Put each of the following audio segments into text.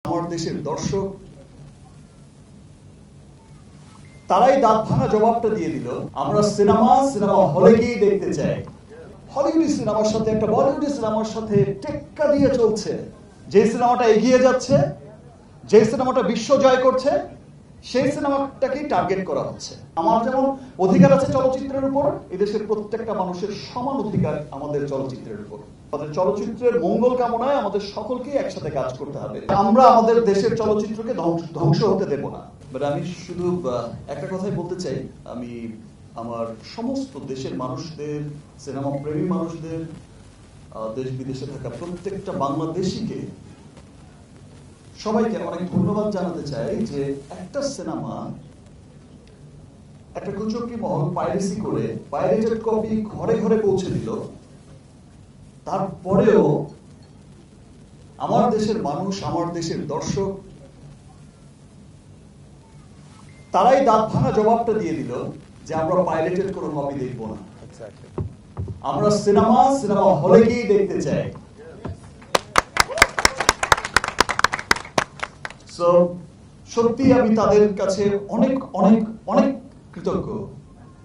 আমার দেশের দর্শক তারাই দাঁত ভাঙা জবাবটা দিয়ে দিল, আমরা সিনেমা হলে গিয়ে দেখতে চাই। হলিউড সিনেমার সাথে একটা বলিউড সিনেমার সাথে টেক্কা দিয়ে চলছে। যে সিনেমাটা এগিয়ে যাচ্ছে, যে সিনেমাটা বিশ্ব জয় করছে, সেই সিনেমাটাকেই টার্গেট করা হচ্ছে। আমার যেমন অধিকার আছে চলচ্চিত্রের উপর, এদেশের প্রত্যেকটা মানুষের সমান অধিকার আমাদের চলচ্চিত্রের উপর। আমাদের চলচ্চিত্রের মঙ্গল কামনায় আমাদের সকলকেই একসাথে কাজ করতে হবে। আমরা আমাদের দেশের চলচ্চিত্রকে ধ্বংস হতে দেব না। বাট আমি শুধু একটা কথাই বলতে চাই, আমি আমার সমস্ত দেশের মানুষদের, সিনেমা প্রেমী মানুষদের, দেশ বিদেশে থাকা প্রত্যেকটা বাংলাদেশিকে সবাইকে অনেক ধন্যবাদ জানাতে চাই যে একটা সিনেমা একটা কুচক্রী মহল পাইরেসি করে পাইরেটেড কপি ঘরে ঘরে পৌঁছে দিল, তারপরেও আমার দেশের মানুষ, আমার দেশের দর্শক তারাই দাঁত ভাঙা জবাবটা দিয়ে দিল যে আমরা পাইরেটেড কোনো কপি দেখবো না, আমরা সিনেমা হলে গিয়ে দেখতে চাই। সত্যি আমি তাদের কাছে অনেক অনেক অনেক কৃতজ্ঞ,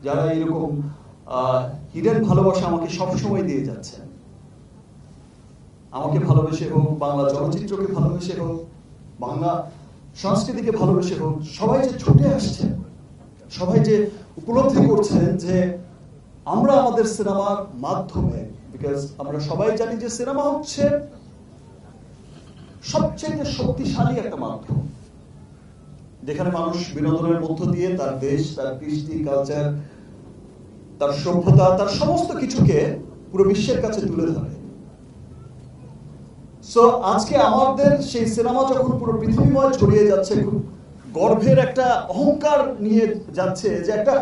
যারা এরকম হিডেন ভালোবাসা আমাকে সবসময় দিয়ে যাচ্ছেন। আমাকে ভালোবেসে হোক, বাংলা চলচ্চিত্রকে ভালোবেসে হোক, বাংলা সংস্কৃতিকে ভালোবেসে হোক, সবাই যে ছুটে আসছেন, সবাই যে উপলব্ধি করছেন যে আমরা আমাদের সিনেমার মাধ্যমে, বিকজ আমরা সবাই জানি যে সিনেমা হচ্ছে সবচেয়ে শক্তিশালী একটা মাধ্যম, যেখানে মানুষ বিনোদনের মধ্য দিয়ে তার দেশ, তার কৃষ্টি, কালচার, তার সভ্যতা, তার সমস্ত কিছুকে পুরো বিশ্বের কাছে তুলে ধরে। সো আজকে আমাদের সেই সিনেমা যখন পুরো পৃথিবীময় ছড়িয়ে যাচ্ছে, খুব গর্বের একটা অহংকার নিয়ে যাচ্ছে যে একটা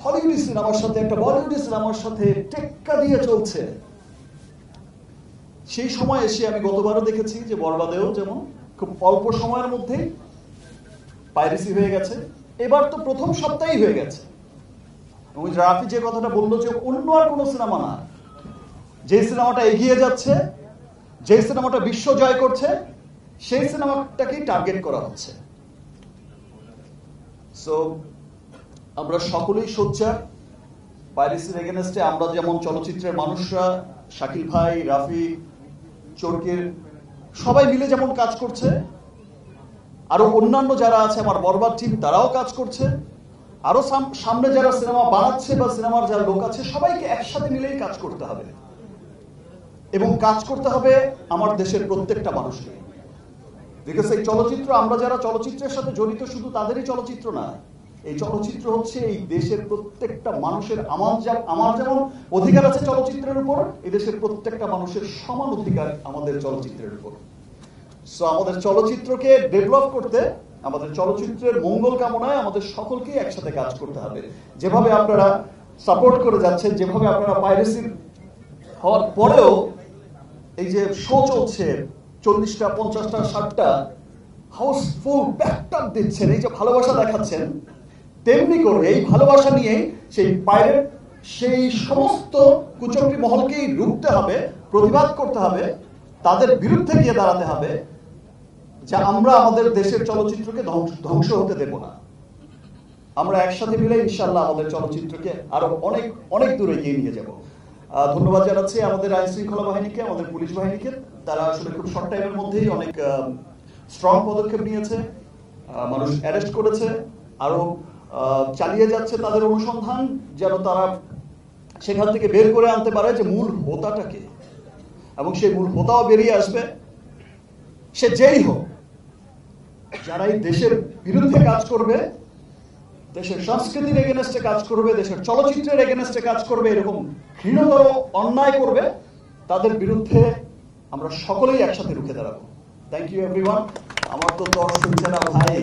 হলিউড সিনেমার সাথে একটা বলিউড সিনেমার সাথে টেক্কা দিয়ে চলছে। সেই সময় এসে আমি গতবারও দেখেছি যে বরবাদেও যেমন খুব অল্প সময়ের মধ্যেই পাইরেসি হয়ে গেছে, এবার তো প্রথম সপ্তাহেই হয়ে গেছে। এবং রাফি যে কথাটা বললো যে অন্য আর কোনো সিনেমা না, যে সিনেমাটা এগিয়ে যাচ্ছে, যে সিনেমাটা বিশ্ব জয় করছে, সেই সিনেমাটাকেই টার্গেট করা হচ্ছে। সো আমরা সকলেই সোচ্চার পাইরেসির এগেনস্টে। আমরা যেমন চলচ্চিত্রের মানুষরা, শাকিল ভাই, রাফি, চরকির সবাই মিলে যেমন কাজ করছে, আরো অন্যান্য যারা আছে আমার বরবাদ টিম, তারাও কাজ করছে, আরো সামনে যারা সিনেমা বানাচ্ছে বা সিনেমার যারা লোক আছে, সবাইকে একসাথে মিলেই কাজ করতে হবে। এবং কাজ করতে হবে আমার দেশের প্রত্যেকটা মানুষকে। বিকজ এই চলচ্চিত্র, আমরা যারা চলচ্চিত্রের সাথে জড়িত, শুধু তাদেরই চলচ্চিত্র না, এই চলচ্চিত্র হচ্ছে এই দেশের প্রত্যেকটা মানুষের। আমার যেমন অধিকার আছে চলচ্চিত্রের উপর, এই দেশের প্রত্যেকটা মানুষের সমান অধিকার আমাদের চলচ্চিত্রের উপর। সো আমাদের চলচ্চিত্রকে ডেভেলপ করতে, আমাদের চলচ্চিত্রের মঙ্গল কামনায় আমাদের সকলকেই একসাথে কাজ করতে হবে। যেভাবে আপনারা সাপোর্ট করে যাচ্ছেন, যেভাবে আপনারা পাইরেসি হওয়ার পরেও এই যে শো চলছে 40টা, 50টা, 60টা হাউসফুল ব্যাকটাপ দিচ্ছেন, এই যে ভালোবাসা দেখাচ্ছেন, তেমনি করে এই ভালোবাসা নিয়ে সেই পাইরেট, সেই সমস্ত কুচক্রী মহলকেই রুখতে হবে, প্রতিবাদ করতে হবে, তাদের বিরুদ্ধে গিয়ে দাঁড়াতে হবে যে আমরা আমাদের দেশের চলচ্চিত্রকে ধ্বংস হতে দেব না। আমরা একসাথে মিলে ইনশাআল্লাহ আমাদের চলচ্চিত্রকে আরো অনেক অনেক দূরে এগিয়ে নিয়ে যাব। ধন্যবাদ জানাচ্ছি আমাদের আইন শৃঙ্খলা বাহিনীকে, আমাদের পুলিশ বাহিনীকে। তারা আসলে খুব শর্ট টাইমের মধ্যেই অনেক স্ট্রং পদক্ষেপ নিয়েছে, মানুষ অ্যারেস্ট করেছে, আরো চালিয়ে যাচ্ছে তাদের অনুসন্ধান, যেন তারা সেখান থেকে বের করে আনতে পারে যে মূল হোতাটাকে, এবং সেই মূল হোতাও বেরিয়ে আসবে। সে যেই হোক, যারা এই দেশের বিরুদ্ধে কাজ করবে, দেশের সংস্কৃতির এগেনস্টে কাজ করবে, দেশের চলচ্চিত্রের এগেনস্টে কাজ করবে, এরকম ঘৃণতর অন্যায় করবে, তাদের বিরুদ্ধে আমরা সকলেই একসাথে রুখে দাঁড়াবো। Thank you everyone. আমার তো দর্শক যারা ভাই,